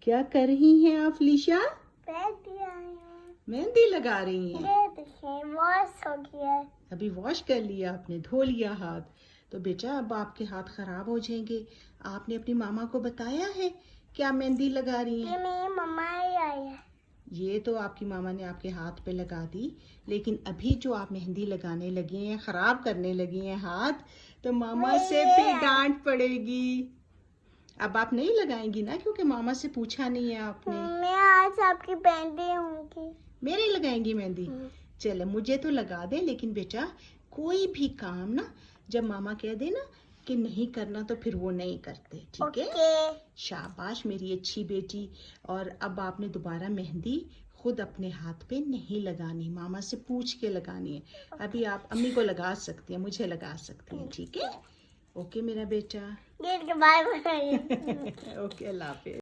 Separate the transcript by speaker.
Speaker 1: क्या कर रही हैं आप लीशा? मेहंदी लगा रही हैं।
Speaker 2: वॉश हो गया।
Speaker 1: अभी वॉश कर लिया आपने, धो लिया हाथ। तो बेटा अब आपके हाथ खराब हो जाएंगे। आपने अपनी मामा को बताया है क्या मेहंदी लगा रही हैं?
Speaker 2: मेरी मम्मा ही आई है।
Speaker 1: ये तो आपकी मामा ने आपके हाथ पे लगा दी, लेकिन अभी जो आप मेहंदी लगाने लगी हैं, खराब करने लगी हैं हाथ, तो मामा से भी डांट पड़ेगी। अब आप नहीं लगाएंगी ना, क्योंकि मामा से पूछा नहीं है आपने।
Speaker 2: मैं आज आपकी मेहंदी होंगी।
Speaker 1: मेरी लगाएंगी मेहंदी? चले मुझे तो लगा दे, लेकिन बेटा कोई भी काम ना जब मामा कह दे ना कि नहीं करना तो फिर वो नहीं करते, ठीक है? शाबाश मेरी अच्छी बेटी। और अब आपने दोबारा मेहंदी खुद अपने हाथ पे नहीं लगानी, मामा से पूछ के लगानी है। अभी आप अम्मी को लगा सकती हैं, मुझे लगा सकती हैं, ठीक है? ओके मेरा बेटा।
Speaker 2: Bye bye.
Speaker 1: ओके, अल्लाह हाफिज।